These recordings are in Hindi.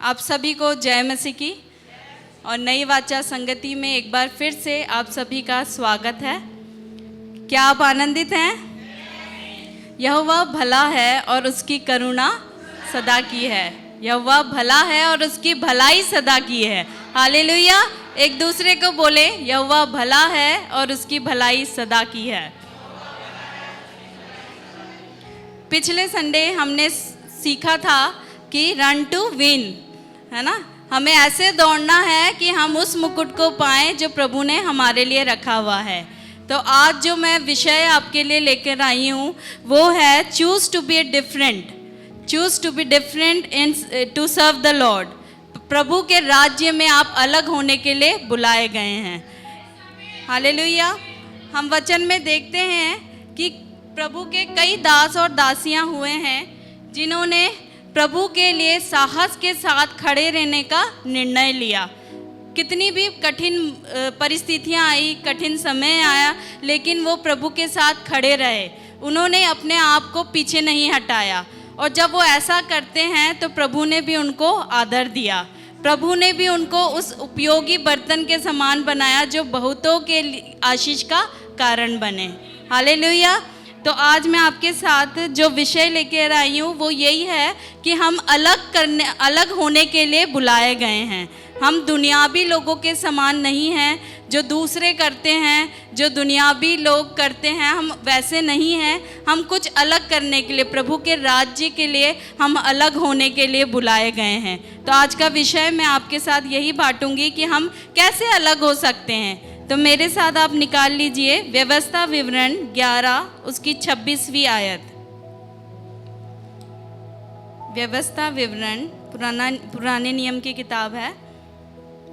आप सभी को जय मसीह की और नई वाचा संगति में एक बार फिर से आप सभी का स्वागत है। क्या आप आनंदित हैं? यहोवा भला है और उसकी करुणा सदा की है। यहोवा भला है और उसकी भलाई सदा की है। हालेलुया। एक दूसरे को बोले, यहोवा भला है और उसकी भलाई सदा की है। पिछले संडे हमने सीखा था कि रन टू विन, है ना। हमें ऐसे दौड़ना है कि हम उस मुकुट को पाएं जो प्रभु ने हमारे लिए रखा हुआ है। तो आज जो मैं विषय आपके लिए लेकर आई हूँ वो है choose to be different, choose to be different in to serve the Lord. प्रभु के राज्य में आप अलग होने के लिए बुलाए गए हैं। हालेलुया। हम वचन में देखते हैं कि प्रभु के कई दास और दासियां हुए हैं जिन्होंने प्रभु के लिए साहस के साथ खड़े रहने का निर्णय लिया। कितनी भी कठिन परिस्थितियां आई, कठिन समय आया, लेकिन वो प्रभु के साथ खड़े रहे। उन्होंने अपने आप को पीछे नहीं हटाया और जब वो ऐसा करते हैं तो प्रभु ने भी उनको आदर दिया। प्रभु ने भी उनको उस उपयोगी बर्तन के समान बनाया जो बहुतों के आशीष का कारण बने। हालेलुया। तो आज मैं आपके साथ जो विषय लेकर आई हूँ वो यही है कि हम अलग होने के लिए बुलाए गए हैं। हम दुनियावी लोगों के समान नहीं हैं जो दूसरे करते हैं, जो दुनियावी लोग करते हैं, हम वैसे नहीं हैं। हम कुछ अलग करने के लिए, प्रभु के राज्य के लिए हम अलग होने के लिए बुलाए गए हैं। तो आज का विषय मैं आपके साथ यही बांटूंगी कि हम कैसे अलग हो सकते हैं। तो मेरे साथ आप निकाल लीजिए व्यवस्था विवरण 11 उसकी 26वीं आयत। व्यवस्था विवरण पुराने नियम की किताब है,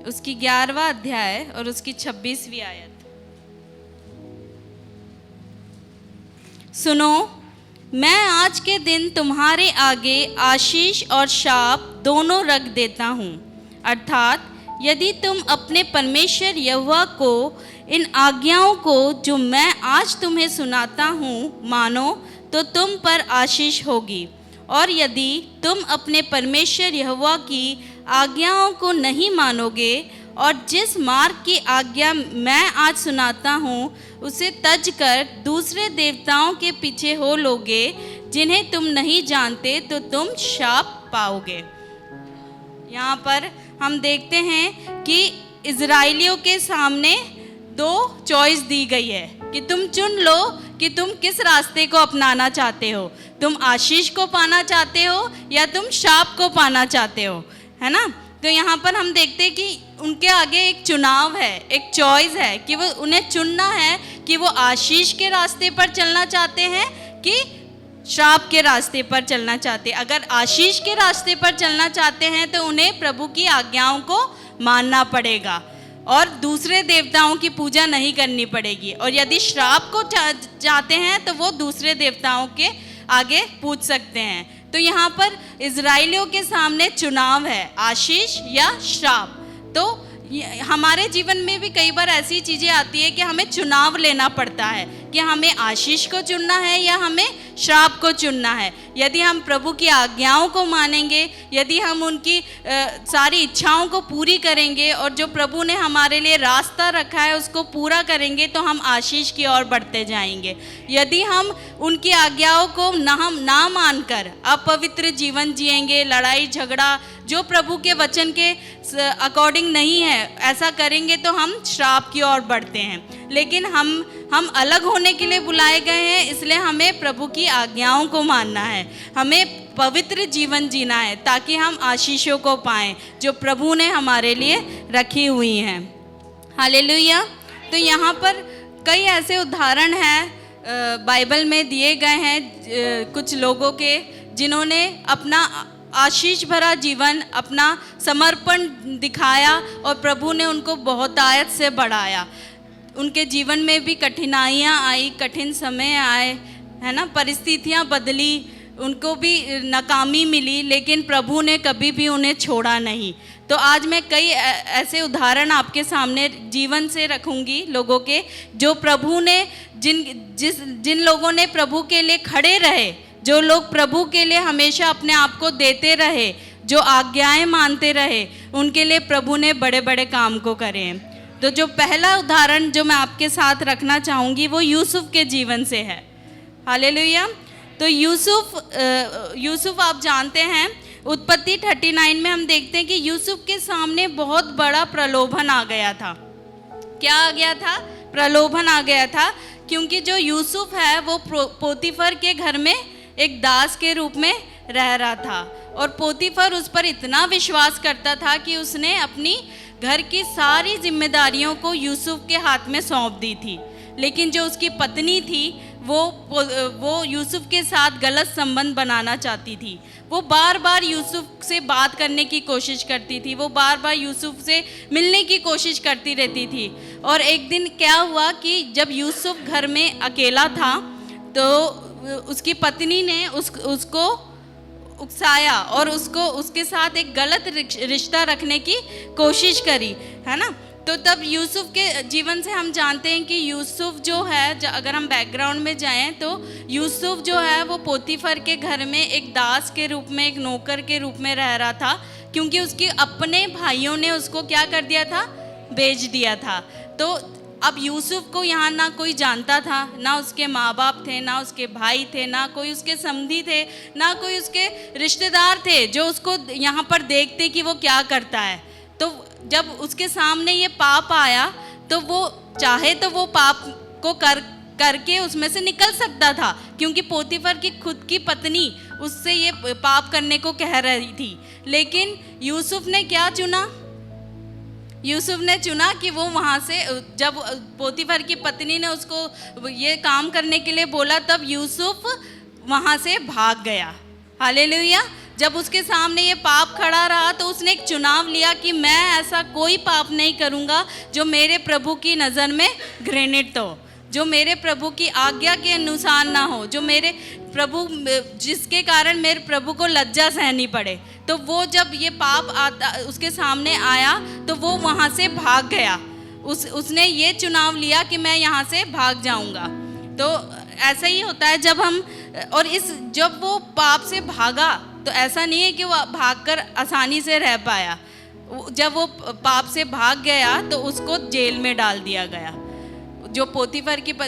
उसकी 11वां अध्याय और उसकी 26वीं आयत। सुनो, मैं आज के दिन तुम्हारे आगे आशीष और शाप दोनों रख देता हूँ। अर्थात यदि तुम अपने परमेश्वर यहोवा को इन आज्ञाओं को जो मैं आज तुम्हें सुनाता हूँ मानो तो तुम पर आशीष होगी, और यदि तुम अपने परमेश्वर यहोवा की आज्ञाओं को नहीं मानोगे और जिस मार्ग की आज्ञा मैं आज सुनाता हूँ उसे तज कर दूसरे देवताओं के पीछे हो लोगे जिन्हें तुम नहीं जानते तो तुम शाप पाओगे। यहाँ पर हम देखते हैं कि इजराइलियों के सामने दो चॉइस दी गई है कि तुम चुन लो कि तुम किस रास्ते को अपनाना चाहते हो। तुम आशीष को पाना चाहते हो या तुम शाप को पाना चाहते हो, है ना। तो यहाँ पर हम देखते हैं कि उनके आगे एक चुनाव है, एक चॉइस है कि वो उन्हें चुनना है कि वो आशीष के रास्ते पर चलना चाहते हैं कि श्राप के रास्ते पर चलना चाहते हैं। अगर आशीष के रास्ते पर चलना चाहते हैं तो उन्हें प्रभु की आज्ञाओं को मानना पड़ेगा और दूसरे देवताओं की पूजा नहीं करनी पड़ेगी। और यदि श्राप को चाहते हैं तो वो दूसरे देवताओं के आगे पूज सकते हैं। तो यहाँ पर इजराइलियों के सामने चुनाव है, आशीष या श्राप। तो हमारे जीवन में भी कई बार ऐसी चीज़ें आती है कि हमें चुनाव लेना पड़ता है कि हमें आशीष को चुनना है या हमें श्राप को चुनना है। यदि हम प्रभु की आज्ञाओं को मानेंगे, यदि हम उनकी सारी इच्छाओं को पूरी करेंगे और जो प्रभु ने हमारे लिए रास्ता रखा है उसको पूरा करेंगे तो हम आशीष की ओर बढ़ते जाएंगे। यदि हम उनकी आज्ञाओं को ना मानकर अपवित्र जीवन जिएंगे, लड़ाई झगड़ा जो प्रभु के वचन के अकॉर्डिंग नहीं है, ऐसा करेंगे तो हम श्राप की ओर बढ़ते हैं। लेकिन हम अलग होने के लिए बुलाए गए हैं, इसलिए हमें प्रभु की आज्ञाओं को मानना है, हमें पवित्र जीवन जीना है ताकि हम आशीषों को पाएं जो प्रभु ने हमारे लिए रखी हुई हैं। हालेलुया। तो यहाँ पर कई ऐसे उदाहरण हैं बाइबल में दिए गए हैं कुछ लोगों के जिन्होंने अपना आशीष भरा जीवन, अपना समर्पण दिखाया और प्रभु ने उनको बहुतायत से बढ़ाया। उनके जीवन में भी कठिनाइयाँ आई, कठिन समय आए, है ना, परिस्थितियाँ बदली, उनको भी नाकामी मिली, लेकिन प्रभु ने कभी भी उन्हें छोड़ा नहीं। तो आज मैं कई ऐसे उदाहरण आपके सामने जीवन से रखूंगी लोगों के, जो प्रभु ने जिन लोगों ने प्रभु के लिए खड़े रहे, जो लोग प्रभु के लिए हमेशा अपने आप को देते रहे, जो आज्ञाएं मानते रहे, उनके लिए प्रभु ने बड़े बड़े काम को करे हैं। तो जो पहला उदाहरण जो मैं आपके साथ रखना चाहूँगी वो यूसुफ के जीवन से है। हालेलुया। तो यूसुफ आप जानते हैं, उत्पत्ति 39 में हम देखते हैं कि यूसुफ के सामने बहुत बड़ा प्रलोभन आ गया था। क्या आ गया था? प्रलोभन आ गया था, क्योंकि जो यूसुफ है वो पोतीफर के घर में एक दास के रूप में रह रहा था, और पोतीफर उस पर इतना विश्वास करता था कि उसने अपनी घर की सारी जिम्मेदारियों को यूसुफ के हाथ में सौंप दी थी। लेकिन जो उसकी पत्नी थी वो यूसुफ के साथ गलत संबंध बनाना चाहती थी। वो बार बार यूसुफ से बात करने की कोशिश करती थी, वो बार बार यूसुफ से मिलने की कोशिश करती रहती थी। और एक दिन क्या हुआ कि जब यूसुफ घर में अकेला था तो उसकी पत्नी ने उसको उकसाया और उसके साथ एक गलत रिश्ता रखने की कोशिश करी, है ना। तो तब यूसुफ के जीवन से हम जानते हैं कि यूसुफ जो है, अगर हम बैकग्राउंड में जाएं तो यूसुफ जो है वो पोतीफर के घर में एक दास के रूप में, एक नौकर के रूप में रह रहा था, क्योंकि उसके अपने भाइयों ने उसको क्या कर दिया था? बेच दिया था। तो अब यूसुफ को यहाँ ना कोई जानता था, ना उसके माँ बाप थे, ना उसके भाई थे, ना कोई उसके समधी थे, ना कोई उसके रिश्तेदार थे जो उसको यहाँ पर देखते कि वो क्या करता है। तो जब उसके सामने ये पाप आया तो वो चाहे तो वो पाप को करके उसमें से निकल सकता था, क्योंकि पोतीफर की खुद की पत्नी उससे ये पाप करने को कह रही थी। लेकिन यूसुफ ने क्या चुना? यूसुफ ने चुना कि वो वहाँ से, जब पोतीफर की पत्नी ने उसको ये काम करने के लिए बोला, तब यूसुफ वहाँ से भाग गया। हालेलुया। जब उसके सामने ये पाप खड़ा रहा तो उसने एक चुनाव लिया कि मैं ऐसा कोई पाप नहीं करूँगा जो मेरे प्रभु की नज़र में घृणित हो, जो मेरे प्रभु की आज्ञा के अनुसार ना हो, जो मेरे प्रभु, जिसके कारण मेरे प्रभु को लज्जा सहनी पड़े। तो वो जब ये पाप आता उसके सामने आया तो वो वहाँ से भाग गया। उसने ये चुनाव लिया कि मैं यहाँ से भाग जाऊँगा। तो ऐसा ही होता है जब हम, और जब वो पाप से भागा तो ऐसा नहीं है कि वो भागकर आसानी से रह पाया। जब वो पाप से भाग गया तो उसको जेल में डाल दिया गया। जो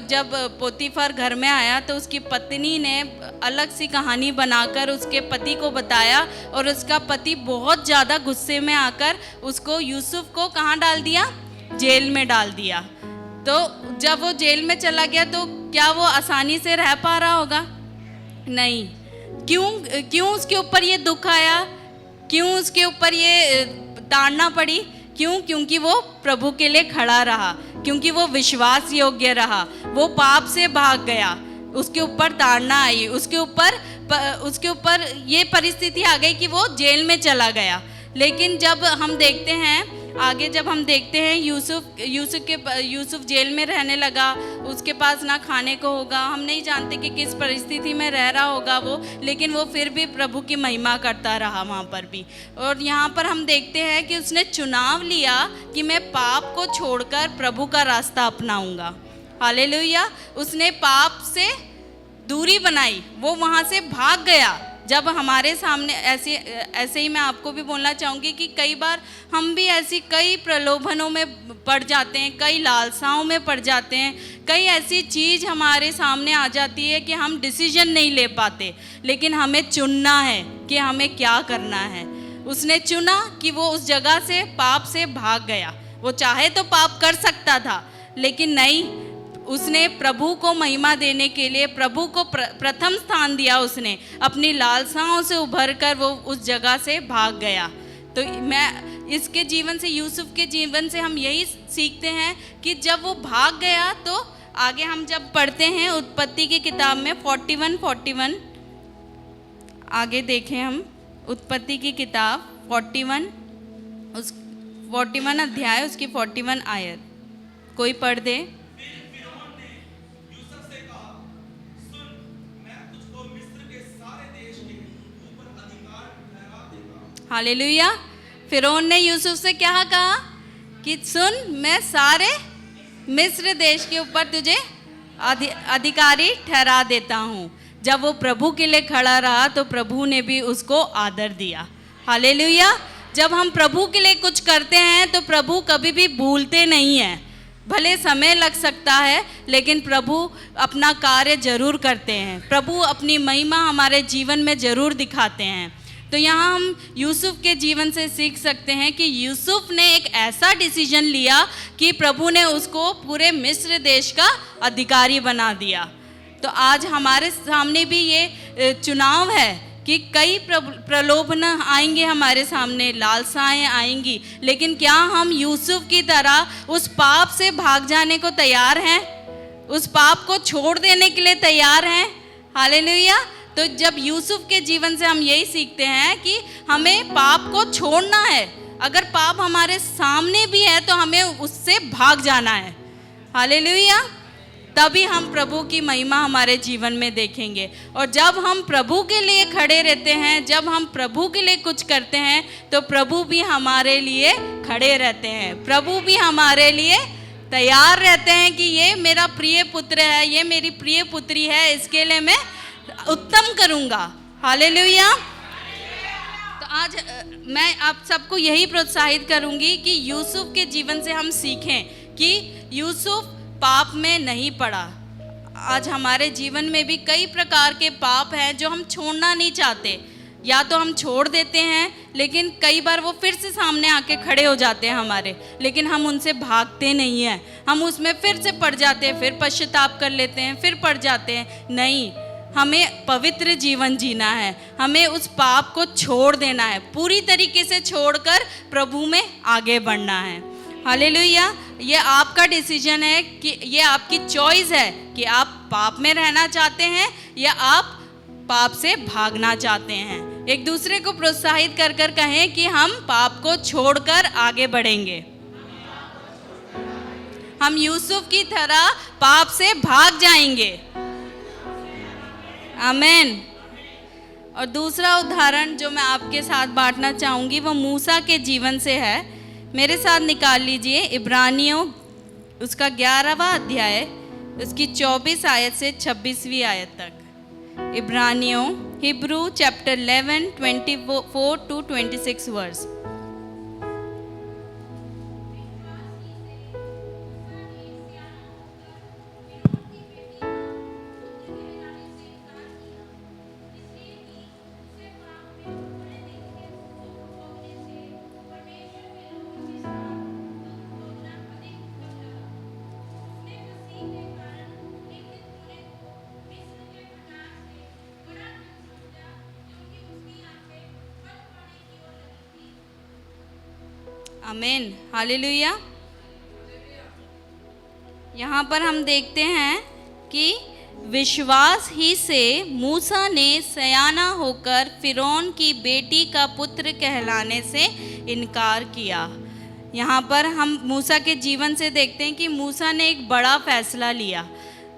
जब पोतीफर घर में आया तो उसकी पत्नी ने अलग सी कहानी बनाकर उसके पति को बताया, और उसका पति बहुत ज़्यादा गुस्से में आकर उसको, यूसुफ को कहाँ डाल दिया? जेल में डाल दिया। तो जब वो जेल में चला गया तो क्या वो आसानी से रह पा रहा होगा? नहीं। क्यों उसके ऊपर ये दुख आया? क्यों उसके ऊपर ये ताड़ना पड़ी? क्योंकि वो प्रभु के लिए खड़ा रहा, क्योंकि वो विश्वास योग्य रहा, वो पाप से भाग गया। उसके ऊपर ताड़ना आई, उसके ऊपर ये परिस्थिति आ गई कि वो जेल में चला गया। लेकिन जब हम देखते हैं आगे, जब हम देखते हैं यूसुफ जेल में रहने लगा, उसके पास ना खाने को होगा, हम नहीं जानते कि किस परिस्थिति में रह रहा होगा वो, लेकिन वो फिर भी प्रभु की महिमा करता रहा वहाँ पर भी। और यहाँ पर हम देखते हैं कि उसने चुनाव लिया कि मैं पाप को छोड़कर प्रभु का रास्ता अपनाऊंगा। हालेलुया। उसने पाप से दूरी बनाई, वो वहाँ से भाग गया। जब हमारे सामने ऐसे ही मैं आपको भी बोलना चाहूँगी कि कई बार हम भी ऐसी कई प्रलोभनों में पड़ जाते हैं, कई लालसाओं में पड़ जाते हैं, कई ऐसी चीज़ हमारे सामने आ जाती है कि हम डिसीजन नहीं ले पाते, लेकिन हमें चुनना है कि हमें क्या करना है। उसने चुना कि वो उस जगह से, पाप से भाग गया। वो चाहे तो पाप कर सकता था, लेकिन नहीं, उसने प्रभु को महिमा देने के लिए प्रभु को प्रथम स्थान दिया। उसने अपनी लालसाओं से उभर कर वो उस जगह से भाग गया। तो मैं इसके जीवन से, यूसुफ के जीवन से हम यही सीखते हैं कि जब वो भाग गया तो आगे हम जब पढ़ते हैं उत्पत्ति की किताब में 41 आगे देखें हम, उत्पत्ति की किताब 41 अध्याय, उसकी 41 आयत कोई पढ़ दे। हालेलुया। फिरौन ने यूसुफ से क्या कहा कि सुन, मैं सारे मिस्र देश के ऊपर तुझे अधिकारी ठहरा देता हूँ। जब वो प्रभु के लिए खड़ा रहा तो प्रभु ने भी उसको आदर दिया। हालेलुया। जब हम प्रभु के लिए कुछ करते हैं तो प्रभु कभी भी भूलते नहीं हैं। भले समय लग सकता है, लेकिन प्रभु अपना कार्य जरूर करते हैं। प्रभु अपनी महिमा हमारे जीवन में जरूर दिखाते हैं। तो यहाँ हम यूसुफ के जीवन से सीख सकते हैं कि यूसुफ ने एक ऐसा डिसीजन लिया कि प्रभु ने उसको पूरे मिस्र देश का अधिकारी बना दिया। तो आज हमारे सामने भी ये चुनाव है कि कई प्रलोभन आएंगे हमारे सामने, लालसाएं आएंगी, लेकिन क्या हम यूसुफ की तरह उस पाप से भाग जाने को तैयार हैं? उस पाप को छोड़ देने के लिए तैयार हैं? हालेलुया। तो जब यूसुफ के जीवन से हम यही सीखते हैं कि हमें पाप को छोड़ना है। अगर पाप हमारे सामने भी है तो हमें उससे भाग जाना है। हालेलुया। तभी हम प्रभु की महिमा हमारे जीवन में देखेंगे। और जब हम प्रभु के लिए खड़े रहते हैं, जब हम प्रभु के लिए कुछ करते हैं, तो प्रभु भी हमारे लिए खड़े रहते हैं। प्रभु भी हमारे लिए तैयार रहते हैं कि ये मेरा प्रिय पुत्र है, ये मेरी प्रिय पुत्री है, इसके लिए मैं उत्तम करूँगा। हालेलुया। तो आज मैं आप सबको यही प्रोत्साहित करूँगी कि यूसुफ के जीवन से हम सीखें कि यूसुफ पाप में नहीं पड़ा। आज हमारे जीवन में भी कई प्रकार के पाप हैं जो हम छोड़ना नहीं चाहते। या तो हम छोड़ देते हैं, लेकिन कई बार वो फिर से सामने आके खड़े हो जाते हैं हमारे, लेकिन हम उनसे भागते नहीं हैं। हम उसमें फिर से पड़ जाते हैं, फिर पश्चाताप कर लेते हैं, फिर पड़ जाते हैं। नहीं, हमें पवित्र जीवन जीना है। हमें उस पाप को छोड़ देना है, पूरी तरीके से छोड़कर प्रभु में आगे बढ़ना है। हालेलुया। ये आपका डिसीजन है कि ये आपकी चॉइस है कि आप पाप में रहना चाहते हैं या आप पाप से भागना चाहते हैं। एक दूसरे को प्रोत्साहित कर कर कहें कि हम पाप को छोड़कर आगे बढ़ेंगे। हम यूसुफ की तरह पाप से भाग जाएंगे। आमीन। और दूसरा उदाहरण जो मैं आपके साथ बांटना चाहूँगी वो मूसा के जीवन से है। मेरे साथ निकाल लीजिए इब्रानियों उसका 11वां अध्याय, उसकी 24 आयत से 26वीं आयत तक। इब्रानियों हिब्रू चैप्टर 11 24 to 26 वर्स। आमीन। हालेलुया। यहाँ पर हम देखते हैं कि विश्वास ही से मूसा ने सयाना होकर फिरौन की बेटी का पुत्र कहलाने से इनकार किया। यहाँ पर हम मूसा के जीवन से देखते हैं कि मूसा ने एक बड़ा फैसला लिया।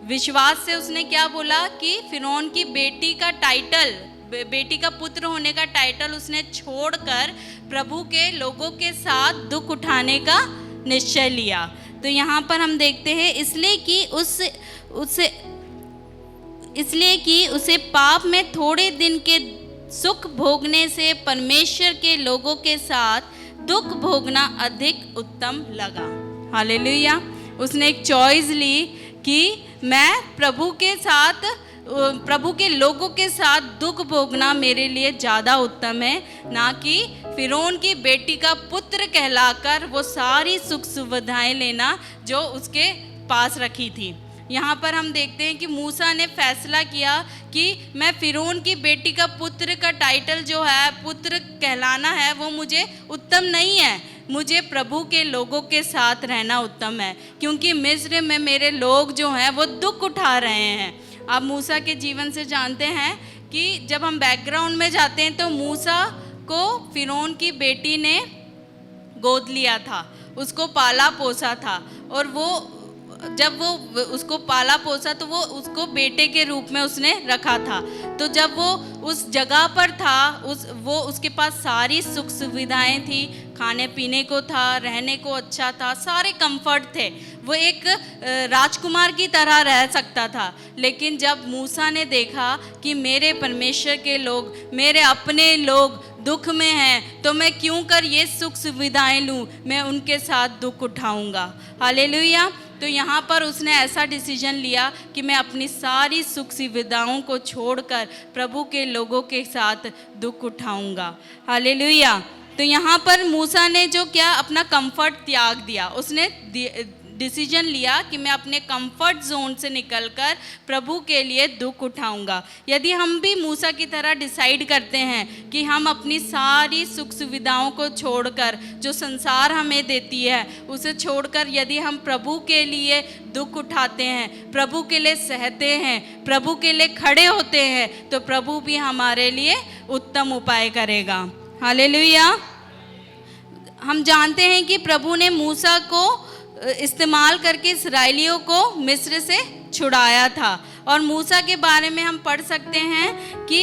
विश्वास से उसने क्या बोला कि फिरौन की बेटी का टाइटल, बेटी का पुत्र होने का टाइटल उसने छोड़कर प्रभु के लोगों के साथ दुख उठाने का निश्चय लिया। तो यहाँ पर हम देखते हैं इसलिए कि उसे पाप में थोड़े दिन के सुख भोगने से परमेश्वर के लोगों के साथ दुख भोगना अधिक उत्तम लगा। हालेलुया। उसने एक चॉइस ली कि मैं प्रभु के लोगों के साथ दुख भोगना मेरे लिए ज़्यादा उत्तम है, ना कि फिरौन की बेटी का पुत्र कहलाकर वो सारी सुख सुविधाएं लेना जो उसके पास रखी थी। यहाँ पर हम देखते हैं कि मूसा ने फैसला किया कि मैं फिरौन की बेटी का पुत्र का टाइटल जो है, पुत्र कहलाना है, वो मुझे उत्तम नहीं है। मुझे प्रभु के लोगों के साथ रहना उत्तम है, क्योंकि मिस्र में मेरे लोग जो हैं वो दुख उठा रहे हैं। आप मूसा के जीवन से जानते हैं कि जब हम बैकग्राउंड में जाते हैं तो मूसा को फिरौन की बेटी ने गोद लिया था, उसको पाला पोसा था, और वो जब वो उसको पाला पोसा तो वो उसको बेटे के रूप में उसने रखा था। तो जब वो उस जगह पर था, वो उसके पास सारी सुख सुविधाएं थी, खाने पीने को था, रहने को अच्छा था, सारे कंफर्ट थे, वो एक राजकुमार की तरह रह सकता था। लेकिन जब मूसा ने देखा कि मेरे परमेश्वर के लोग, मेरे अपने लोग दुख में हैं, तो मैं क्यों कर ये सुख सुविधाएं लूं, मैं उनके साथ दुख उठाऊंगा। हालेलुया। तो यहाँ पर उसने ऐसा डिसीजन लिया कि मैं अपनी सारी सुख सुविधाओं को छोड़कर प्रभु के लोगों के साथ दुख उठाऊंगा। हालेलुया। तो यहाँ पर मूसा ने जो क्या, अपना कंफर्ट त्याग दिया, उसने डिसीजन लिया कि मैं अपने कंफर्ट जोन से निकलकर प्रभु के लिए दुख उठाऊंगा। यदि हम भी मूसा की तरह डिसाइड करते हैं कि हम अपनी सारी सुख सुविधाओं को छोड़कर, जो संसार हमें देती है उसे छोड़कर, यदि हम प्रभु के लिए दुख उठाते हैं, प्रभु के लिए सहते हैं, प्रभु के लिए खड़े होते हैं, तो प्रभु भी हमारे लिए उत्तम उपाय करेगा। हालेलुया। हम जानते हैं कि प्रभु ने मूसा को इस्तेमाल करके इस्राएलियों को मिस्र से छुड़ाया था। और मूसा के बारे में हम पढ़ सकते हैं कि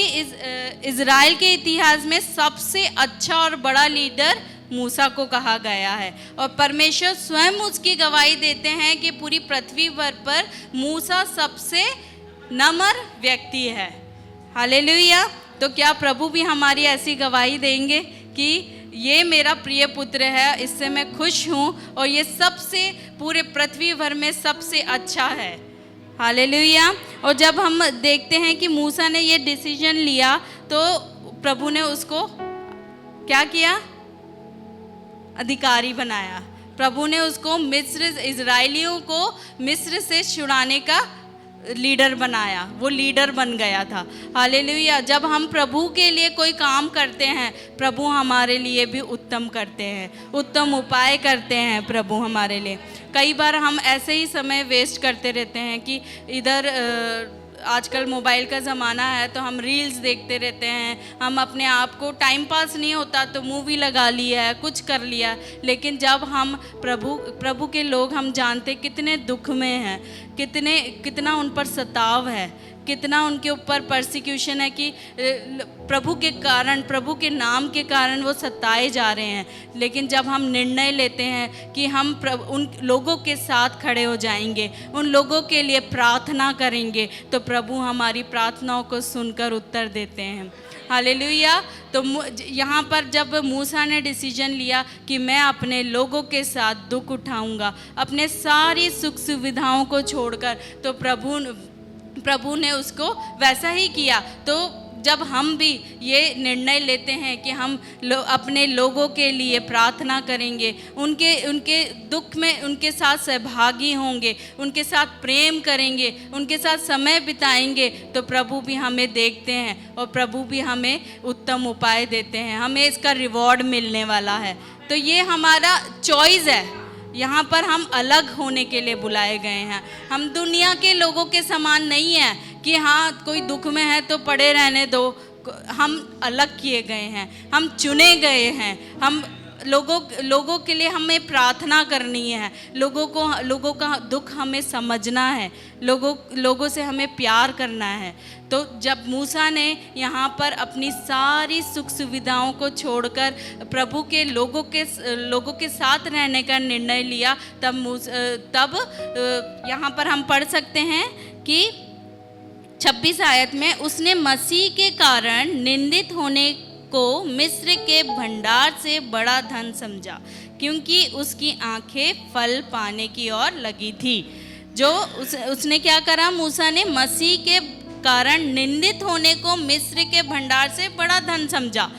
इज़राइल के इतिहास में सबसे अच्छा और बड़ा लीडर मूसा को कहा गया है। और परमेश्वर स्वयं उसकी गवाही देते हैं कि पूरी पृथ्वी पर मूसा सबसे नम्र व्यक्ति है। हालेलुया। तो क्या प्रभु भी हमारी ऐसी गवाही देंगे कि ये मेरा प्रिय पुत्र है, इससे मैं खुश हूँ और ये सबसे पूरे पृथ्वी भर में सबसे अच्छा है। हालेलुया। और जब हम देखते हैं कि मूसा ने ये डिसीजन लिया तो प्रभु ने उसको क्या किया, अधिकारी बनाया। प्रभु ने उसको इजराइलियों को मिस्र से छुड़ाने का लीडर बनाया, वो लीडर बन गया था। हालेलुया। जब हम प्रभु के लिए कोई काम करते हैं, प्रभु हमारे लिए भी उत्तम करते हैं, उत्तम उपाय करते हैं प्रभु हमारे लिए। कई बार हम ऐसे ही समय वेस्ट करते रहते हैं कि इधर आजकल मोबाइल का ज़माना है तो हम रील्स देखते रहते हैं, हम अपने आप को टाइम पास नहीं होता तो मूवी लगा लिया है, कुछ कर लिया। लेकिन जब हम प्रभु के लोग, हम जानते कितने दुख में हैं, कितना उन पर सताव है, कितना उनके ऊपर परसिक्यूशन है कि प्रभु के कारण, प्रभु के नाम के कारण वो सताए जा रहे हैं। लेकिन जब हम निर्णय लेते हैं कि हम उन लोगों के साथ खड़े हो जाएंगे, उन लोगों के लिए प्रार्थना करेंगे, तो प्रभु हमारी प्रार्थनाओं को सुनकर उत्तर देते हैं। हालेलुया। तो यहाँ पर जब मूसा ने डिसीजन लिया कि मैं अपने लोगों के साथ दुख उठाऊंगा, अपने सारी सुख सुविधाओं को छोड़कर, तो प्रभु ने उसको वैसा ही किया। तो जब हम भी ये निर्णय लेते हैं कि हम अपने लोगों के लिए प्रार्थना करेंगे, उनके दुख में उनके साथ सहभागी होंगे, उनके साथ प्रेम करेंगे, उनके साथ समय बिताएंगे, तो प्रभु भी हमें देखते हैं और प्रभु भी हमें उत्तम उपाय देते हैं, हमें इसका रिवॉर्ड मिलने वाला है। तो ये हमारा चॉइस है। यहाँ पर हम अलग होने के लिए बुलाए गए हैं। हम दुनिया के लोगों के समान नहीं हैं कि हाँ कोई दुख में है तो पड़े रहने दो। हम अलग किए गए हैं, हम चुने गए हैं। हम लोगों के लिए हमें प्रार्थना करनी है, लोगों का दुख हमें समझना है, लोगों से हमें प्यार करना है। तो जब मूसा ने यहाँ पर अपनी सारी सुख सुविधाओं को छोड़कर प्रभु के लोगों के साथ रहने का निर्णय लिया, तब यहाँ पर हम पढ़ सकते हैं कि 26 आयत में, उसने मसीह के कारण निंदित होने को मिस्र के भंडार से बड़ा धन समझा, क्योंकि उसकी आंखें फल पाने की ओर लगी थी। जो उसने क्या करा, मूसा ने मसीह के कारण निंदित होने को मिस्र के भंडार से बड़ा धन समझा।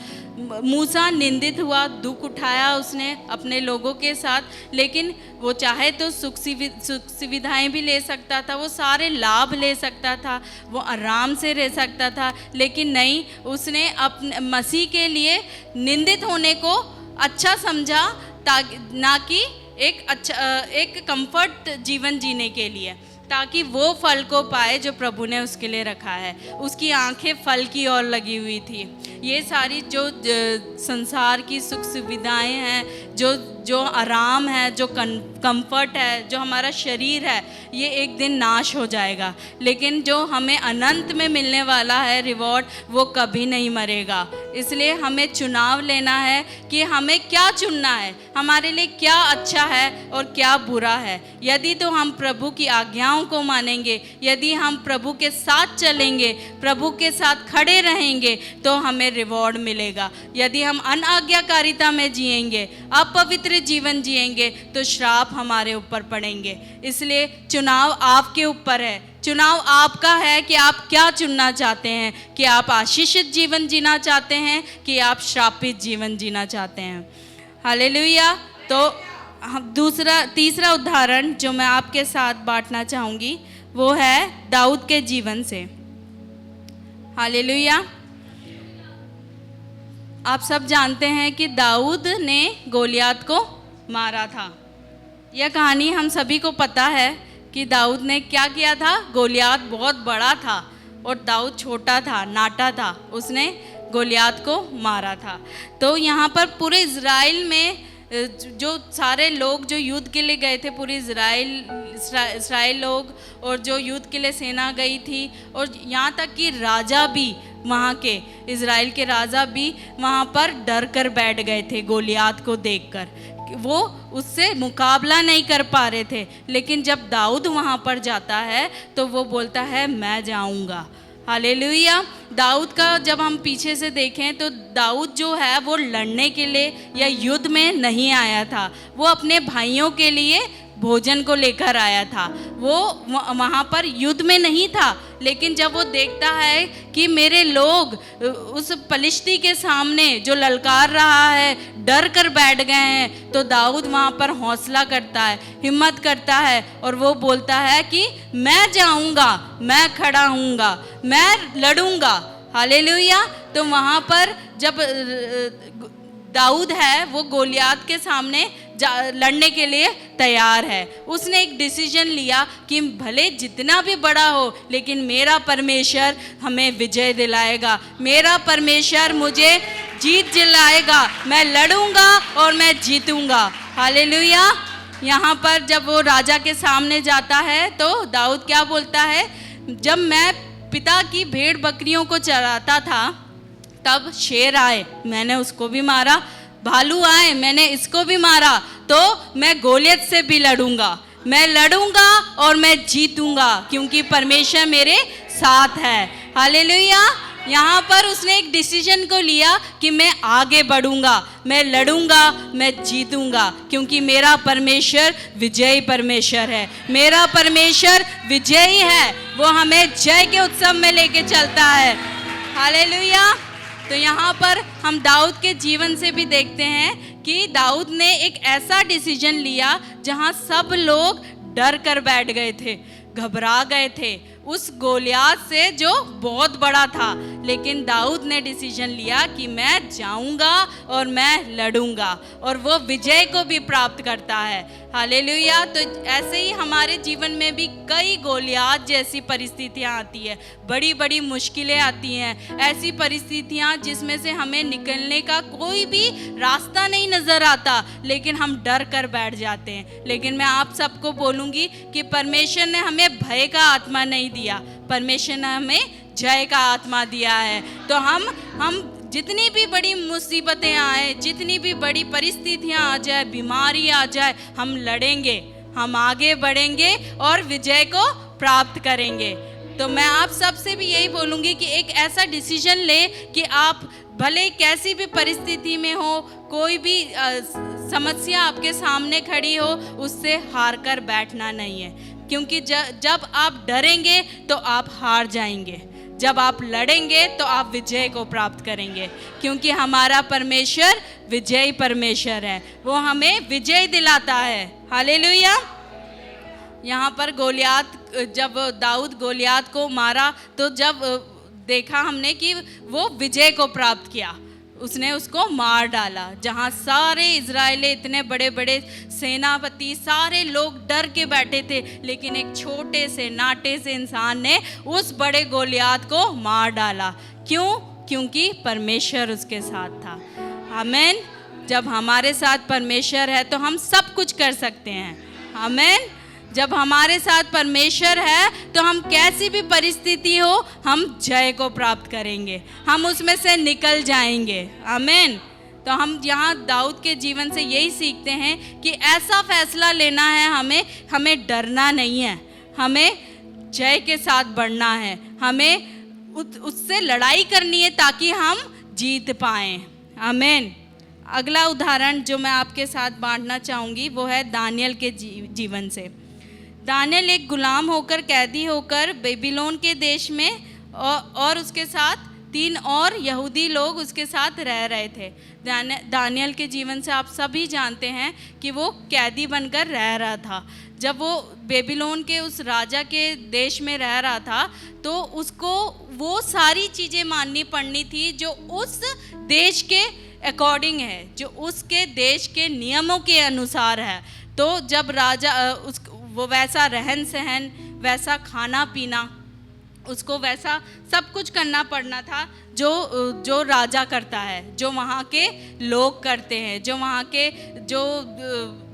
मूसा निंदित हुआ, दुख उठाया उसने अपने लोगों के साथ, लेकिन वो चाहे तो सुख सुविधाएं भी ले सकता था, वो सारे लाभ ले सकता था, वो आराम से रह सकता था। लेकिन नहीं, उसने अपने मसीह के लिए निंदित होने को अच्छा समझा, ना कि एक कंफर्ट जीवन जीने के लिए, ताकि वो फल को पाए जो प्रभु ने उसके लिए रखा है। उसकी आंखें फल की ओर लगी हुई थी। ये सारी जो संसार की सुख सुविधाएं हैं, जो जो आराम है, जो कंफर्ट है, जो हमारा शरीर है, ये एक दिन नाश हो जाएगा, लेकिन जो हमें अनंत में मिलने वाला है रिवॉर्ड, वो कभी नहीं मरेगा। इसलिए हमें चुनाव लेना है कि हमें क्या चुनना है, हमारे लिए क्या अच्छा है और क्या बुरा है। यदि तो हम प्रभु की आज्ञाओं को मानेंगे, यदि हम प्रभु के साथ चलेंगे, प्रभु के साथ खड़े रहेंगे, तो हमें रिवॉर्ड मिलेगा। यदि हम अनाज्ञाकारिता में जिएंगे, अपवित्र जीवन जिएंगे, तो श्राप हमारे ऊपर पड़ेंगे। इसलिए चुनाव आपके ऊपर है, चुनाव आपका है कि आप क्या चुनना चाहते हैं, कि आप आशीषित जीवन जीना चाहते हैं कि आप श्रापित जीवन जीना चाहते हैं। हालेलुया। तो हम तीसरा उदाहरण जो मैं आपके साथ बांटना चाहूँगी वो है दाऊद के जीवन से। हालेलुया। आप सब जानते हैं कि दाऊद ने गोलियात को मारा था। यह कहानी हम सभी को पता है कि दाऊद ने क्या किया था। गोलियात बहुत बड़ा था और दाऊद छोटा था, नाटा था, उसने गोलियात को मारा था। तो यहाँ पर पूरे इज़राइल में जो सारे लोग जो युद्ध के लिए गए थे, पूरे इज़राइल लोग, और जो युद्ध के लिए सेना गई थी, और यहाँ तक कि राजा भी, वहाँ के इज़राइल के राजा भी वहाँ पर डर कर बैठ गए थे गोलियात को देखकर। वो उससे मुकाबला नहीं कर पा रहे थे, लेकिन जब दाऊद वहाँ पर जाता है तो वो बोलता है मैं जाऊँगा। हालेलुया। दाऊद का जब हम पीछे से देखें तो दाऊद जो है वो लड़ने के लिए या युद्ध में नहीं आया था, वो अपने भाइयों के लिए भोजन को लेकर आया था। वो वहाँ पर युद्ध में नहीं था, लेकिन जब वो देखता है कि मेरे लोग उस पलिश्ती के सामने जो ललकार रहा है डर कर बैठ गए हैं, तो दाऊद वहाँ पर हौसला करता है, हिम्मत करता है, और वो बोलता है कि मैं जाऊँगा, मैं खड़ा हूँगा, मैं लड़ूंगा। हालेलुया। तो वहाँ पर जब दाऊद है वो गोलियात के सामने लड़ने के लिए तैयार है। उसने एक डिसीजन लिया कि भले जितना भी बड़ा हो, लेकिन मेरा परमेश्वर हमें विजय दिलाएगा, मेरा परमेश्वर मुझे जीत दिलाएगा, मैं लड़ूंगा और मैं जीतूंगा। हालेलुया। यहाँ पर जब वो राजा के सामने जाता है तो दाऊद क्या बोलता है, जब मैं पिता की भेड़ बकरियों को चराता था तब शेर आए, मैंने उसको भी मारा, भालू आए, मैंने इसको भी मारा, तो मैं गोलियत से भी लड़ूंगा, मैं लड़ूंगा और मैं जीतूंगा, क्योंकि परमेश्वर मेरे साथ है। हालेलुया। यहाँ पर उसने एक डिसीजन को लिया कि मैं आगे बढ़ूंगा, मैं लड़ूंगा, मैं जीतूंगा, क्योंकि मेरा परमेश्वर विजयी परमेश्वर है, मेरा परमेश्वर विजयी है, वो हमें जय के उत्सव में लेके चलता है। हालेलुया। तो यहाँ पर हम दाऊद के जीवन से भी देखते हैं कि दाऊद ने एक ऐसा डिसीजन लिया जहाँ सब लोग डर कर बैठ गए थे, घबरा गए थे उस गोलियात से जो बहुत बड़ा था, लेकिन दाऊद ने डिसीजन लिया कि मैं जाऊंगा और मैं लड़ूंगा, और वो विजय को भी प्राप्त करता है। हालेलुया। तो ऐसे ही हमारे जीवन में भी कई गोलियात जैसी परिस्थितियां आती है, बड़ी बड़ी मुश्किलें आती हैं, ऐसी परिस्थितियां जिसमें से हमें निकलने का कोई भी रास्ता नहीं नज़र आता, लेकिन हम डर कर बैठ जाते हैं। लेकिन मैं आप सबको बोलूँगी कि परमेश्वर ने हमें भय का आत्मा नहीं दिया, परमेश्वर ने हमें जय का आत्मा दिया है। तो हम जितनी भी बड़ी मुसीबतें आए, जितनी भी बड़ी परिस्थितियां आ जाए, बीमारी आ जाए, हम लड़ेंगे, हम आगे बढ़ेंगे और विजय को प्राप्त करेंगे। तो मैं आप सबसे भी यही बोलूँगी कि एक ऐसा डिसीजन ले कि आप भले कैसी भी परिस्थिति में हो, कोई भी समस्या आपके सामने खड़ी हो, उससे हार कर बैठना नहीं है, क्योंकि जब आप डरेंगे तो आप हार जाएंगे, जब आप लड़ेंगे तो आप विजय को प्राप्त करेंगे, क्योंकि हमारा परमेश्वर विजयी परमेश्वर है, वो हमें विजय दिलाता है। हालेलुया। यहाँ पर गोलियात, जब दाऊद गोलियात को मारा तो जब देखा हमने कि वो विजय को प्राप्त किया, उसने उसको मार डाला, जहाँ सारे इजराइली इतने बड़े बड़े सेनापति सारे लोग डर के बैठे थे, लेकिन एक छोटे से नाटे से इंसान ने उस बड़े गोलियात को मार डाला। क्यों? क्योंकि परमेश्वर उसके साथ था। आमीन। जब हमारे साथ परमेश्वर है तो हम सब कुछ कर सकते हैं। आमीन। जब हमारे साथ परमेश्वर है तो हम कैसी भी परिस्थिति हो हम जय को प्राप्त करेंगे, हम उसमें से निकल जाएंगे। आमीन। तो हम यहाँ दाऊद के जीवन से यही सीखते हैं कि ऐसा फैसला लेना है हमें डरना नहीं है, हमें जय के साथ बढ़ना है, हमें उससे लड़ाई करनी है ताकि हम जीत पाएं। आमीन। अगला उदाहरण जो मैं आपके साथ बांटना चाहूँगी वो है दानियल के जीवन से। दानियल एक गुलाम होकर, कैदी होकर बेबीलोन के देश में और उसके साथ 3 और यहूदी लोग उसके साथ रह रहे थे। दानियल के जीवन से आप सभी जानते हैं कि वो कैदी बनकर रह रहा था। जब वो बेबीलोन के उस राजा के देश में रह रहा था तो उसको वो सारी चीज़ें माननी पड़नी थी जो उस देश के अकॉर्डिंग है, जो उसके देश के नियमों के अनुसार है। तो जब राजा वो वैसा रहन सहन, वैसा खाना पीना, उसको वैसा सब कुछ करना पड़ना था जो राजा करता है, जो वहाँ के लोग करते हैं, जो वहाँ के जो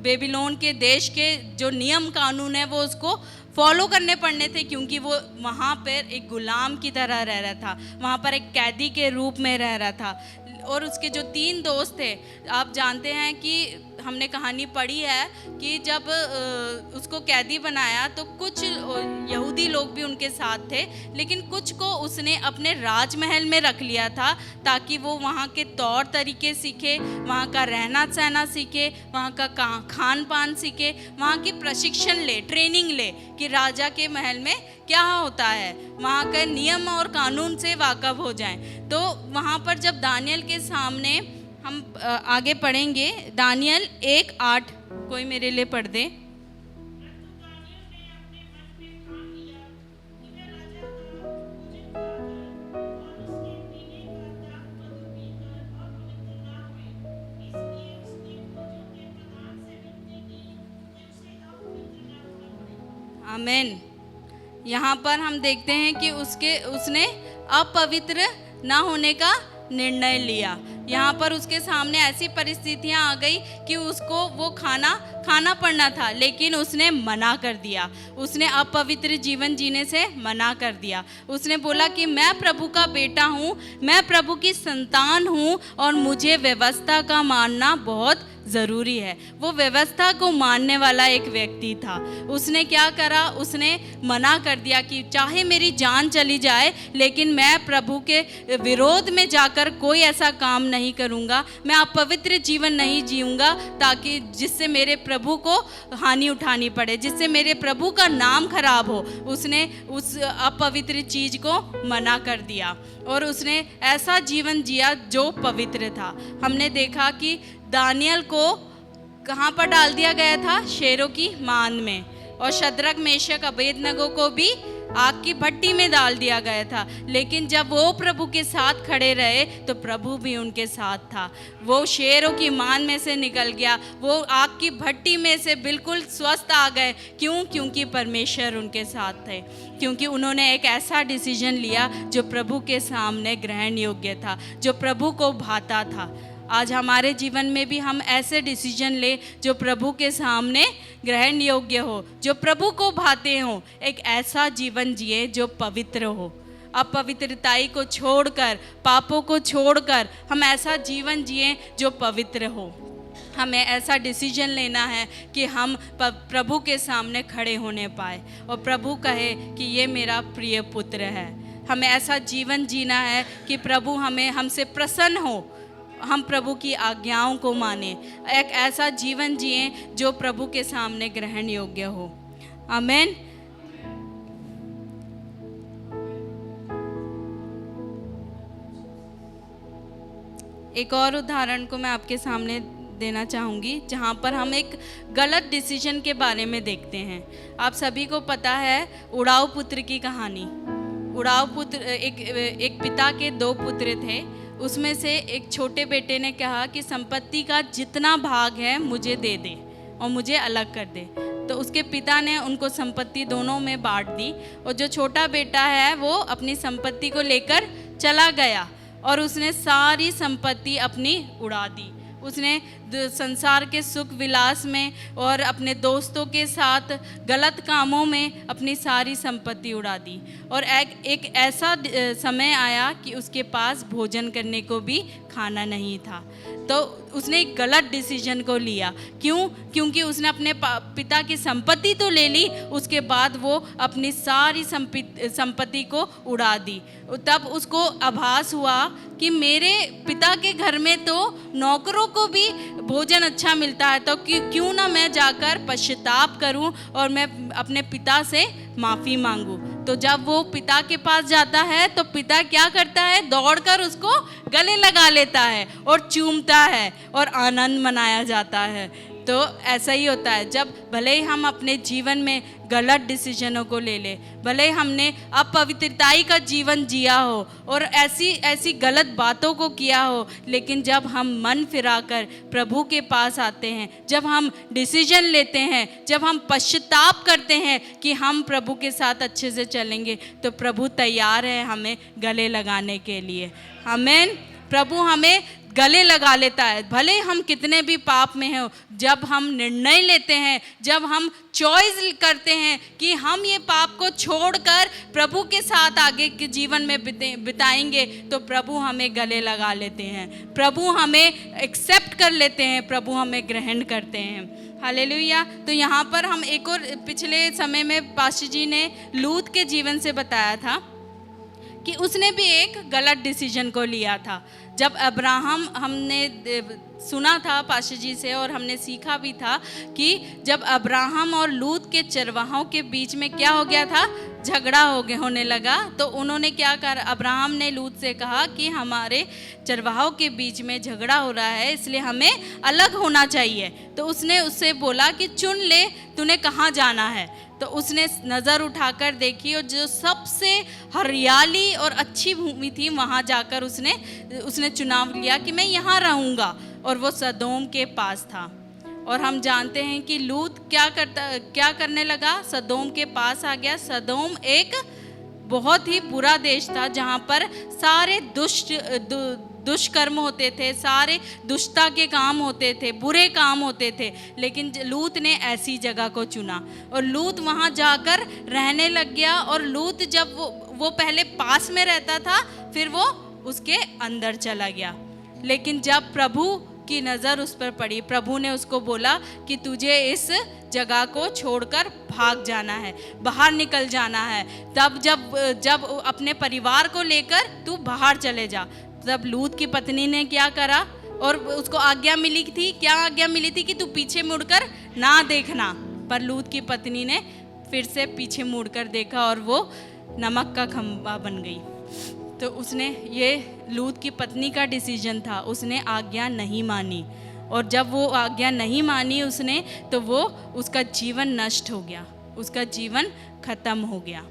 बेबीलोन के देश के जो नियम कानून है वो उसको फॉलो करने पड़ने थे, क्योंकि वो वहाँ पर एक गुलाम की तरह रह रहा था, वहाँ पर एक कैदी के रूप में रह रहा था। और उसके जो 3 दोस्त थे, आप जानते हैं कि हमने कहानी पढ़ी है कि जब उसको कैदी बनाया तो कुछ यहूदी लोग भी उनके साथ थे, लेकिन कुछ को उसने अपने राजमहल में रख लिया था ताकि वो वहाँ के तौर तरीके सीखे, वहाँ का रहना सहना सीखे, वहाँ का खान पान सीखे, वहाँ की प्रशिक्षण ले, ट्रेनिंग ले कि राजा के महल में क्या होता है, वहाँ के नियम और कानून से वाकिफ हो जाएं। तो वहाँ पर जब दानियल के सामने हम आगे पढ़ेंगे, दानियल 1:8 कोई मेरे लिए पढ़ दे। आमीन। यहाँ पर हम देखते हैं कि उसने अपवित्र ना होने का निर्णय लिया। यहाँ पर उसके सामने ऐसी परिस्थितियाँ आ गई कि उसको वो खाना पड़ना था, लेकिन उसने मना कर दिया, उसने अपवित्र जीवन जीने से मना कर दिया। उसने बोला कि मैं प्रभु का बेटा हूँ, मैं प्रभु की संतान हूँ और मुझे व्यवस्था का मानना बहुत ज़रूरी है। वो व्यवस्था को मानने वाला एक व्यक्ति था। उसने क्या करा, उसने मना कर दिया कि चाहे मेरी जान चली जाए लेकिन मैं प्रभु के विरोध में जाकर कोई ऐसा काम नहीं करूँगा, मैं अपवित्र जीवन नहीं जीऊँगा ताकि जिससे मेरे प्रभु को हानि उठानी पड़े, जिससे मेरे प्रभु का नाम खराब हो। उसने उस अपवित्र चीज़ को मना कर दिया और उसने ऐसा जीवन जिया जो पवित्र था। हमने देखा कि दानियल को कहाँ पर डाल दिया गया था, शेरों की मान में, और शद्रक मेशक अबेदनगो को भी आग की भट्टी में डाल दिया गया था। लेकिन जब वो प्रभु के साथ खड़े रहे तो प्रभु भी उनके साथ था। वो शेरों की मान में से निकल गया, वो आग की भट्टी में से बिल्कुल स्वस्थ आ गए। क्यों? क्योंकि परमेश्वर उनके साथ थे, क्योंकि उन्होंने एक ऐसा डिसीजन लिया जो प्रभु के सामने ग्रहण योग्य था, जो प्रभु को भाता था। आज हमारे जीवन में भी हम ऐसे डिसीजन ले जो प्रभु के सामने ग्रहण योग्य हो, जो प्रभु को भाते हो। एक ऐसा जीवन जिए जो पवित्र हो, अपवित्रताई को छोड़कर, पापों को छोड़कर हम ऐसा जीवन जिए जो पवित्र हो। हमें ऐसा डिसीजन लेना है कि हम प्रभु के सामने खड़े होने पाए और प्रभु कहे कि ये मेरा प्रिय पुत्र है। हमें ऐसा जीवन जीना है कि प्रभु हमसे प्रसन्न हो, हम प्रभु की आज्ञाओं को माने, एक ऐसा जीवन जिए जो प्रभु के सामने ग्रहण योग्य हो। आमीन। एक और उदाहरण को मैं आपके सामने देना चाहूँगी जहाँ पर हम एक गलत डिसीजन के बारे में देखते हैं। आप सभी को पता है उड़ाऊ पुत्र की कहानी। उड़ाऊ पुत्र, एक पिता के 2 पुत्र थे। उसमें से एक छोटे बेटे ने कहा कि संपत्ति का जितना भाग है मुझे दे दे और मुझे अलग कर दे। तो उसके पिता ने उनको संपत्ति दोनों में बांट दी और जो छोटा बेटा है वो अपनी संपत्ति को लेकर चला गया और उसने सारी संपत्ति अपनी उड़ा दी। उसने संसार के सुख विलास में और अपने दोस्तों के साथ गलत कामों में अपनी सारी संपत्ति उड़ा दी। और एक ऐसा समय आया कि उसके पास भोजन करने को भी खाना नहीं था। तो उसने एक गलत डिसीजन को लिया। क्यों? क्योंकि उसने अपने पिता की संपत्ति तो ले ली, उसके बाद वो अपनी सारी संपत्ति को उड़ा दी। तब उसको आभास हुआ कि मेरे पिता के घर में तो नौकरों को भी भोजन अच्छा मिलता है, तो क्यों ना मैं जाकर पश्चाताप करूं और मैं अपने पिता से माफ़ी मांगूं। तो जब वो पिता के पास जाता है तो पिता क्या करता है? दौड़कर उसको गले लगा लेता है और चूमता है और आनंद मनाया जाता है। तो ऐसा ही होता है, जब भले ही हम अपने जीवन में गलत डिसीजनों को ले ले, भले ही हमने अपवित्रताई का जीवन जिया हो और ऐसी गलत बातों को किया हो, लेकिन जब हम मन फिराकर प्रभु के पास आते हैं, जब हम डिसीजन लेते हैं, जब हम पश्चाताप करते हैं कि हम प्रभु के साथ अच्छे से चलेंगे, तो प्रभु तैयार है हमें गले लगाने के लिए। आमीन। प्रभु हमें गले लगा लेता है, भले हम कितने भी पाप में हो। जब हम निर्णय लेते हैं, जब हम चॉइस करते हैं कि हम ये पाप को छोड़कर प्रभु के साथ आगे के जीवन में बिताएंगे, तो प्रभु हमें गले लगा लेते हैं, प्रभु हमें एक्सेप्ट कर लेते हैं, प्रभु हमें ग्रहण करते हैं। हालेलुया। तो यहाँ पर हम एक और पिछले समय में पास्टर जी ने लूत के जीवन से बताया था कि उसने भी एक गलत डिसीजन को लिया था। जब अब्राहम, हमने सुना था पास्टर जी से और हमने सीखा भी था कि जब अब्राहम और लूत के चरवाहों के बीच में क्या हो गया था? झगड़ा होने लगा। तो उन्होंने क्या कर, अब्राहम ने लूत से कहा कि हमारे चरवाहों के बीच में झगड़ा हो रहा है, इसलिए हमें अलग होना चाहिए। तो उसने उससे बोला कि चुन ले, तूने कहाँ जाना है। तो उसने नज़र उठाकर देखी और जो सबसे हरियाली और अच्छी भूमि थी, वहाँ जाकर उसने चुनाव लिया कि मैं यहाँ रहूँगा, और वो सदोम के पास था। और हम जानते हैं कि लूत क्या करने लगा? सदोम के पास आ गया। सदोम एक बहुत ही बुरा देश था, जहाँ पर सारे दुष्कर्म होते थे, सारे दुष्टता के काम होते थे, बुरे काम होते थे। लेकिन लूत ने ऐसी जगह को चुना और लूत वहाँ जाकर रहने लग गया। और लूत जब वो पहले पास में रहता था, फिर वो उसके अंदर चला गया। लेकिन जब प्रभु की नज़र उस पर पड़ी, प्रभु ने उसको बोला कि तुझे इस जगह को छोड़कर भाग जाना है, बाहर निकल जाना है। तब जब अपने परिवार को लेकर तू बाहर चले जा। तब लूत की पत्नी ने क्या करा? और उसको आज्ञा मिली थी, क्या आज्ञा मिली थी? कि तू पीछे मुड़कर ना देखना। पर लूत की पत्नी ने फिर से पीछे मुड़कर देखा और वो नमक का खंभा बन गई। तो उसने, ये लूत की पत्नी का डिसीजन था, उसने आज्ञा नहीं मानी। और जब वो आज्ञा नहीं मानी उसने, तो वो उसका जीवन नष्ट हो गया, उसका जीवन खत्म हो गया।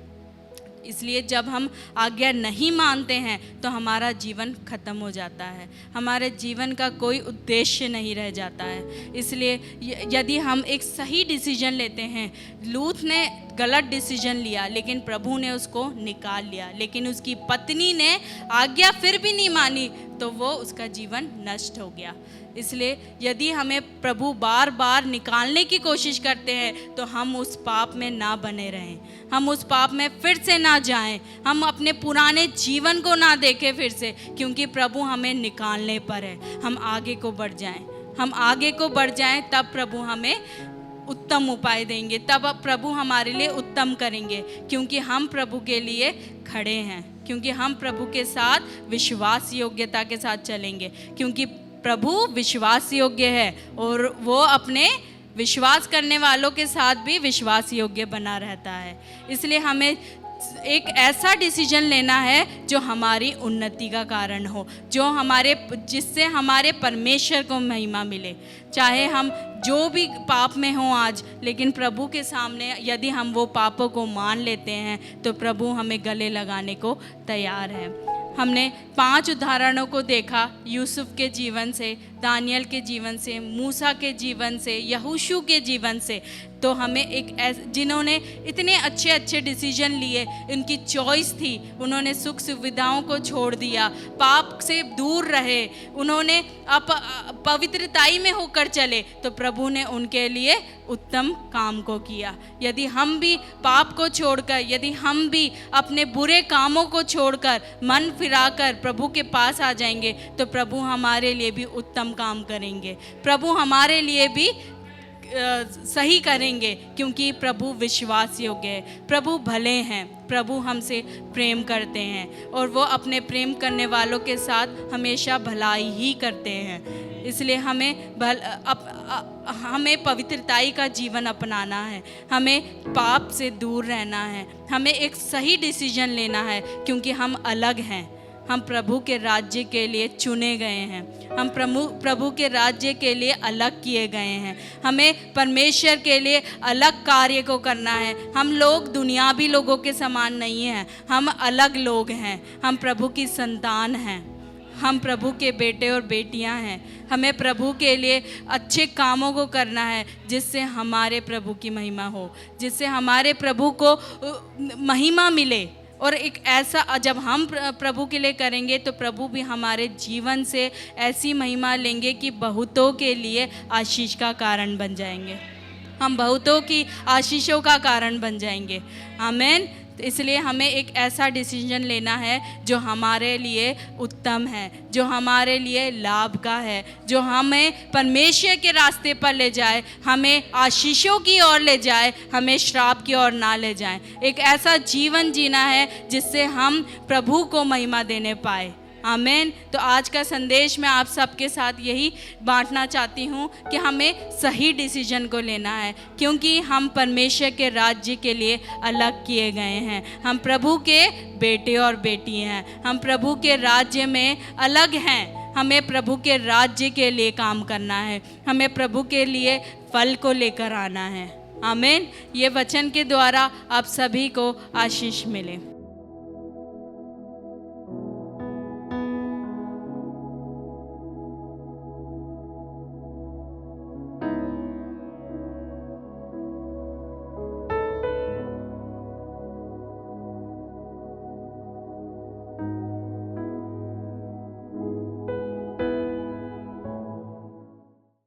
इसलिए जब हम आज्ञा नहीं मानते हैं तो हमारा जीवन खत्म हो जाता है, हमारे जीवन का कोई उद्देश्य नहीं रह जाता है। इसलिए यदि हम एक सही डिसीजन लेते हैं, लूत ने गलत डिसीजन लिया लेकिन प्रभु ने उसको निकाल लिया, लेकिन उसकी पत्नी ने आज्ञा फिर भी नहीं मानी, तो वो उसका जीवन नष्ट हो गया। इसलिए यदि हमें प्रभु बार बार निकालने की कोशिश करते हैं तो हम उस पाप में ना बने रहें, हम उस पाप में फिर से ना जाएं, हम अपने पुराने जीवन को ना देखें फिर से, क्योंकि प्रभु हमें निकालने पर है। हम आगे को बढ़ जाएं, हम आगे को बढ़ जाएं, तब प्रभु हमें उत्तम उपाय देंगे, तब प्रभु हमारे लिए उत्तम करेंगे, क्योंकि हम प्रभु के लिए खड़े हैं, क्योंकि हम प्रभु के साथ विश्वास योग्यता के साथ चलेंगे, क्योंकि प्रभु विश्वास योग्य है और वो अपने विश्वास करने वालों के साथ भी विश्वास योग्य बना रहता है। इसलिए हमें एक ऐसा डिसीजन लेना है जो हमारी उन्नति का कारण हो, जिससे हमारे परमेश्वर को महिमा मिले। चाहे हम जो भी पाप में हों आज, लेकिन प्रभु के सामने यदि हम वो पापों को मान लेते हैं तो प्रभु हमें गले लगाने को तैयार है। हमने 5 उदाहरणों को देखा यूसुफ के जीवन से, दानियल के जीवन से, मूसा के जीवन से, यहोशू के जीवन से, तो हमें जिन्होंने इतने अच्छे अच्छे डिसीजन लिए, उनकी चॉइस थी, उन्होंने सुख सुविधाओं को छोड़ दिया, पाप से दूर रहे, उन्होंने पवित्रताई में होकर चले, तो प्रभु ने उनके लिए उत्तम काम को किया। यदि हम भी पाप को छोड़कर, यदि हम भी अपने बुरे कामों को छोड़कर मन फिराकर प्रभु के पास आ जाएंगे, तो प्रभु हमारे लिए भी उत्तम काम करेंगे, प्रभु हमारे लिए भी सही करेंगे, क्योंकि प्रभु विश्वास योग्य है, प्रभु भले हैं, प्रभु हमसे प्रेम करते हैं और वो अपने प्रेम करने वालों के साथ हमेशा भलाई ही करते हैं। इसलिए हमें पवित्रताई का जीवन अपनाना है, हमें पाप से दूर रहना है, हमें एक सही डिसीजन लेना है, क्योंकि हम अलग हैं, हम प्रभु के राज्य के लिए चुने गए हैं, हम प्रभु के राज्य के लिए अलग किए गए हैं, हमें परमेश्वर के लिए अलग कार्य को करना है। हम लोग दुनियावी लोगों के समान नहीं हैं, हम अलग लोग हैं, हम प्रभु की संतान हैं, हम प्रभु के बेटे और बेटियां हैं। हमें प्रभु के लिए अच्छे कामों को करना है, जिससे हमारे प्रभु की महिमा हो, जिससे हमारे प्रभु को महिमा मिले। और एक ऐसा जब हम प्रभु के लिए करेंगे, तो प्रभु भी हमारे जीवन से ऐसी महिमा लेंगे कि बहुतों के लिए आशीष का कारण बन जाएंगे, हम बहुतों की आशीषों का कारण बन जाएंगे। आमीन। तो इसलिए हमें एक ऐसा डिसीजन लेना है जो हमारे लिए उत्तम है, जो हमारे लिए लाभ का है, जो हमें परमेश्वर के रास्ते पर ले जाए, हमें आशीषों की ओर ले जाए, हमें श्राप की ओर ना ले जाए। एक ऐसा जीवन जीना है जिससे हम प्रभु को महिमा देने पाए। आमीन। तो आज का संदेश मैं आप सबके साथ यही बांटना चाहती हूँ कि हमें सही डिसीजन को लेना है, क्योंकि हम परमेश्वर के राज्य के लिए अलग किए गए हैं, हम प्रभु के बेटे और बेटी हैं, हम प्रभु के राज्य में अलग हैं। हमें प्रभु के राज्य के लिए काम करना है, हमें प्रभु के लिए फल को लेकर आना है। आमीन। ये वचन के द्वारा आप सभी को आशीष मिले।